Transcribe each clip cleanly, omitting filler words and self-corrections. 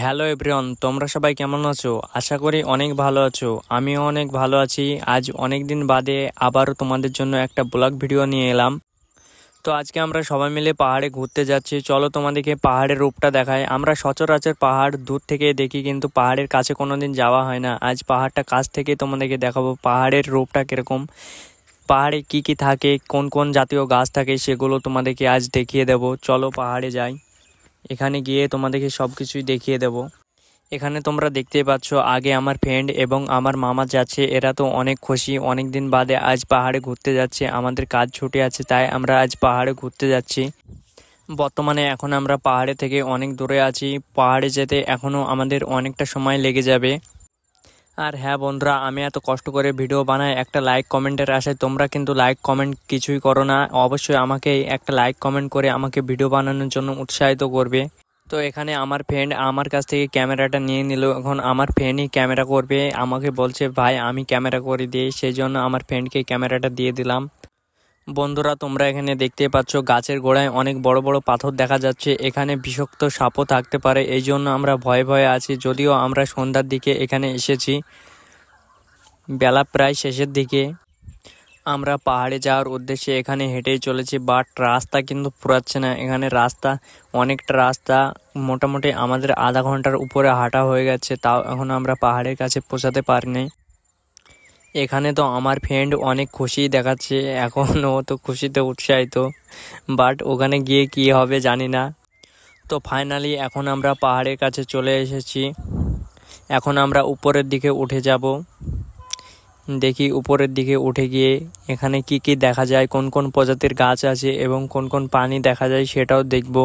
Hello everyone, তোমরা সবাই কেমন আছো? আশা করি অনেক ভালো আছো। আমিও অনেক ভালো আছি। আজ অনেক দিন বাদে আবারও তোমাদের জন্য একটা ব্লগ ভিডিও নিয়ে এলাম। তো আজকে আমরা সবাই মিলে পাহাড়ে ঘুরতে যাচ্ছি। চলো তোমাদেরকে পাহাড়ের রূপটা দেখাই। আমরা সচরাচর পাহাড় দূর থেকে দেখি, কিন্তু পাহাড়ের কাছে কোনোদিন যাওয়া হয় না। আজ পাহাড়টা কাছ থেকে তোমাদেরকে দেখাবো পাহাড়ের রূপটা কীরকম, পাহাড়ে কি কি থাকে, কোন কোন জাতীয় গাছ থাকে, সেগুলো তোমাদেরকে আজ দেখিয়ে দেব। চলো পাহাড়ে যাই। এখানে গিয়ে তোমাদেরকে সব কিছুই দেখিয়ে দেব। এখানে তোমরা দেখতেই পাচ্ছ, আগে আমার ফ্রেন্ড এবং আমার মামা যাচ্ছে। এরা তো অনেক খুশি, অনেক দিন বাদে আজ পাহাড়ে ঘুরতে যাচ্ছে। আমাদের কাজ ছুটি আছে, তাই আমরা আজ পাহাড়ে ঘুরতে যাচ্ছি। বর্তমানে এখন আমরা পাহাড়ে থেকে অনেক দূরে আছি। পাহাড়ে যেতে এখনও আমাদের অনেকটা সময় লেগে যাবে। আর হ্যাঁ বন্ধুরা, আমি এত কষ্ট করে ভিডিও বানাই একটা লাইক কমেন্টের আশায়। তোমরা কিন্তু লাইক কমেন্ট কিছুই করো না। অবশ্যই আমাকে একটা লাইক কমেন্ট করে আমাকে ভিডিও বানানোর জন্য উৎসাহিত করবে। তো এখানে আমার ফ্রেন্ড আমার কাছ থেকে ক্যামেরাটা নিয়ে নিল। এখন আমার ফ্রেন্ডই ক্যামেরা করবে। আমাকে বলছে ভাই আমি ক্যামেরা করে দিই, সেই জন্য আমার ফ্রেন্ডকে ক্যামেরাটা দিয়ে দিলাম। বন্ধুরা, তোমরা এখানে দেখতে পাচ্ছ গাছের গোড়ায় অনেক বড় বড় পাথর দেখা যাচ্ছে। এখানে বিষাক্ত সাপও থাকতে পারে, এই জন্য আমরা ভয়ে ভয়ে আছি। যদিও আমরা সন্ধ্যার দিকে এখানে এসেছি, বেলা প্রায় শেষের দিকে। আমরা পাহাড়ে যাওয়ার উদ্দেশ্যে এখানে হেঁটেই চলেছি, বাট রাস্তা কিন্তু ফুরাচ্ছে না। এখানে রাস্তা অনেকটা রাস্তা, মোটামুটি আমাদের আধা ঘন্টার উপরে হাঁটা হয়ে গেছে, তাও এখন আমরা পাহাড়ের কাছে পৌঁছাতে পারিনি। এখানে তো আমার ফ্রেন্ড অনেক খুশি দেখাচ্ছে, এখনও তো খুশিতে উৎসাহিত, বাট ওখানে গিয়ে কি হবে জানি না। তো ফাইনালি এখন আমরা পাহাড়ের কাছে চলে এসেছি। এখন আমরা উপরের দিকে উঠে যাব। দেখি উপরের দিকে উঠে গিয়ে এখানে কি কি দেখা যায়, কোন কোন প্রজাতির গাছ আছে এবং কোন কোন পানি দেখা যায় সেটাও দেখব।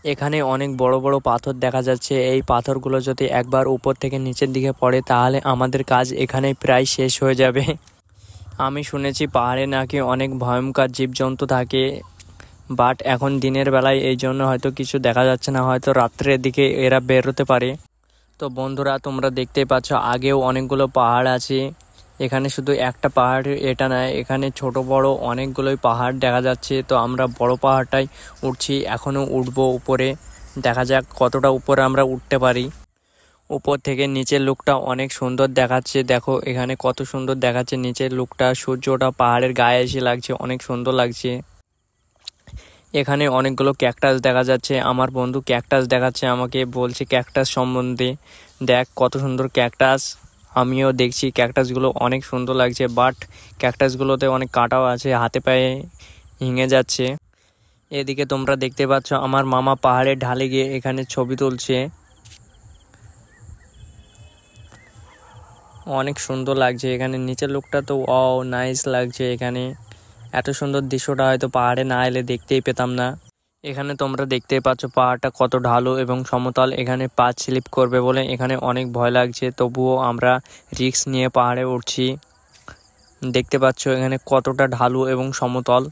এখানে অনেক বড় বড় পাথর দেখা যাচ্ছে। এই পাথরগুলো যদি একবার উপর থেকে নিচের দিকে পড়ে তাহলে আমাদের কাজ এখানে প্রায় শেষ হয়ে যাবে। আমি শুনেছি পাহাড়ে নাকি অনেক ভয়ঙ্কর জীবজন্তু থাকে, বাট এখন দিনের বেলায় এই জন্য হয়তো কিছু দেখা যাচ্ছে না, হয়তো রাত্রের দিকে এরা বেরোতে পারে। তো বন্ধুরা, তোমরা দেখতেই পাচ্ছ আগেও অনেকগুলো পাহাড় আছে। এখানে শুধু একটা পাহাড় এটা নয়, এখানে ছোট বড় অনেকগুলোই পাহাড় দেখা যাচ্ছে। তো আমরা বড় পাহাড়টাই উঠছি, এখনও উঠবো উপরে। দেখা যাক কতটা উপরে আমরা উঠতে পারি। উপর থেকে নিচের লুকটা অনেক সুন্দর দেখাচ্ছে। দেখো এখানে কত সুন্দর দেখাচ্ছে নিচের লুকটা, সূর্যটা পাহাড়ের গায়ে এসে লাগছে, অনেক সুন্দর লাগছে। এখানে অনেকগুলো ক্যাকটাস দেখা যাচ্ছে। আমার বন্ধু ক্যাকটাস দেখাচ্ছে আমাকে, বলছে ক্যাকটাস সম্বন্ধে, দেখ কত সুন্দর ক্যাকটাস। আমিও দেখছি ক্যাকটাসগুলো অনেক সুন্দর লাগছে, বাট ক্যাকটাসগুলোতে অনেক কাঁটাও আছে, হাতে পায়ে ভেঙে যাচ্ছে। এদিকে তোমরা দেখতে পাচ্ছ আমার মামা পাহাড়ের ঢালে গিয়ে এখানে ছবি তুলছে। অনেক সুন্দর লাগছে এখানে নিচের লুকটা, তো নাইস লাগছে। এখানে এত সুন্দর দৃশ্যটা হয়তো পাহাড়ে না এলে দেখতেই পেতাম না। এখানে তোমরা দেখতেই পাচ্ছ পাহাড়টা কত ঢালু এবং সমতল। এখানে পা স্লিপ করবে বলে এখানে অনেক ভয় লাগছে, তবুও আমরা রিস্ক নিয়ে পাহাড়ে উঠছি। দেখতে পাচ্ছ এখানে কতটা ঢালু এবং সমতল,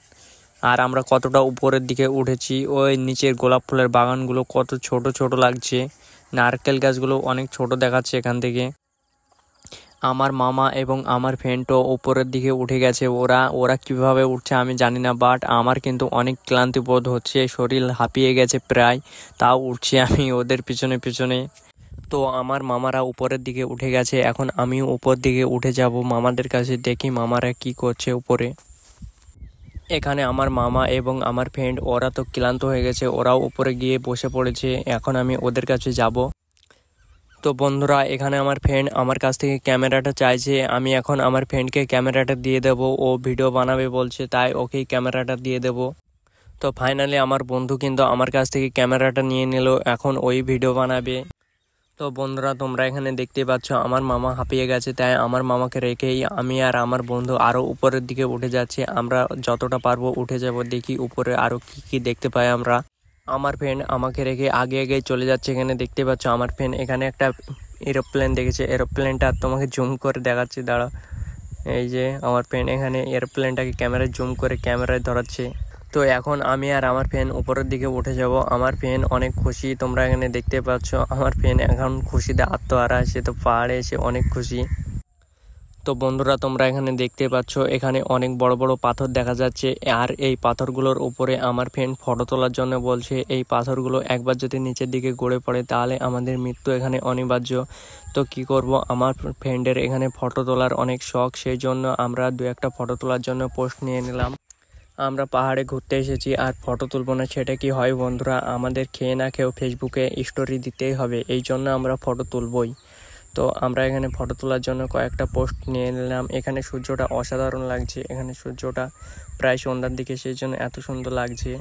আর আমরা কতটা উপরের দিকে উঠেছি। ওই নিচের গোলাপ ফুলের বাগানগুলো কত ছোট ছোট লাগছে, নারকেল গাছগুলো অনেক ছোট দেখাচ্ছে এখান থেকে। আমার মামা এবং আমার ফ্রেন্ডও উপরের দিকে উঠে গেছে। ওরা কিভাবে উঠছে আমি জানি না, বাট আমার কিন্তু অনেক ক্লান্তি বোধ হচ্ছে, শরীর হাঁপিয়ে গেছে প্রায়, তাও উঠছি আমি ওদের পিছনে পিছনে। তো আমার মামারা উপরের দিকে উঠে গেছে, এখন আমিও উপর দিকে উঠে যাব মামাদের কাছে, দেখি মামারা কি করছে উপরে। এখানে আমার মামা এবং আমার ফ্রেন্ড ওরা তো ক্লান্ত হয়ে গেছে, ওরাও উপরে গিয়ে বসে পড়েছে। এখন আমি ওদের কাছে যাব। তো বন্ধুরা, এখানে আমার ফ্রেন্ড আমার কাছ থেকে ক্যামেরাটা চাইছে। আমি এখন আমার ফ্রেন্ডকে ক্যামেরাটা দিয়ে দেব, ও ভিডিও বানাবে বলছে, তাই ওকেই ক্যামেরাটা দিয়ে দেব। তো ফাইনালি আমার বন্ধু কিন্তু আমার কাছ থেকে ক্যামেরাটা নিয়ে নিল, এখন ওই ভিডিও বানাবে। তো বন্ধুরা, তোমরা এখানে দেখতে পাচ্ছ আমার মামা হাঁপিয়ে গেছে, তাই আমার মামাকে রেখেই আমি আর আমার বন্ধু আরও উপরের দিকে উঠে যাচ্ছি। আমরা যতটা পারবো উঠে যাব, দেখি উপরে আরও কি দেখতে পাই আমরা। আমার ফ্রেন্ড আমাকে রেখে আগে আগে চলে যাচ্ছে। এখানে দেখতে পাচ্ছ আমার ফ্রেন্ড এখানে একটা এরোপ্লেন দেখেছে, এরোপ্লেনটা তোমাকে জুম করে দেখাচ্ছি, দাঁড়া। এই যে আমার ফ্রেন্ড এখানে এরোপ্লেনটাকে ক্যামেরায় জুম করে ক্যামেরায় ধরাচ্ছে। তো এখন আমি আর আমার ফ্রেন্ড উপরের দিকে উঠে যাব। আমার ফ্রেন্ড অনেক খুশি, তোমরা এখানে দেখতে পাচ্ছ আমার ফ্রেন্ড এখন খুশিতে আত্মহারা, সে তো পাহাড়ে এসে অনেক খুশি। তো বন্ধুরা, তোমরা এখানে দেখতে পাচ্ছ এখানে অনেক বড় বড় পাথর দেখা যাচ্ছে। আর এই পাথরগুলোর উপরে আমার ফ্রেন্ড ফটো তোলার জন্য বলছে। এই পাথরগুলো একবার যদি নিচের দিকে গড়ে পড়ে তাহলে আমাদের মৃত্যু এখানে অনিবার্য। তো কি করব, আমার ফ্রেন্ডের এখানে ফটো তোলার অনেক শখ, সেই জন্য আমরা দু একটা ফটো তোলার জন্য পোস্ট নিয়ে নিলাম। আমরা পাহাড়ে ঘুরতে এসেছি আর ফটো তুলব না সেটা কি হয় বন্ধুরা? আমাদের খেয়ে না খেয়েও ফেসবুকে স্টোরি দিতেই হবে, এই জন্য আমরা ফটো তুলবই। তো আমরা এখানে ফটো তোলার জন্য কয়েকটা পোস্ট নিয়ে নিলাম। এখানে সূর্যটা অসাধারণ লাগছে, এখানে সূর্যটা প্রায় সন্ধ্যার দিকে, সেই জন্য এত সুন্দর লাগছে।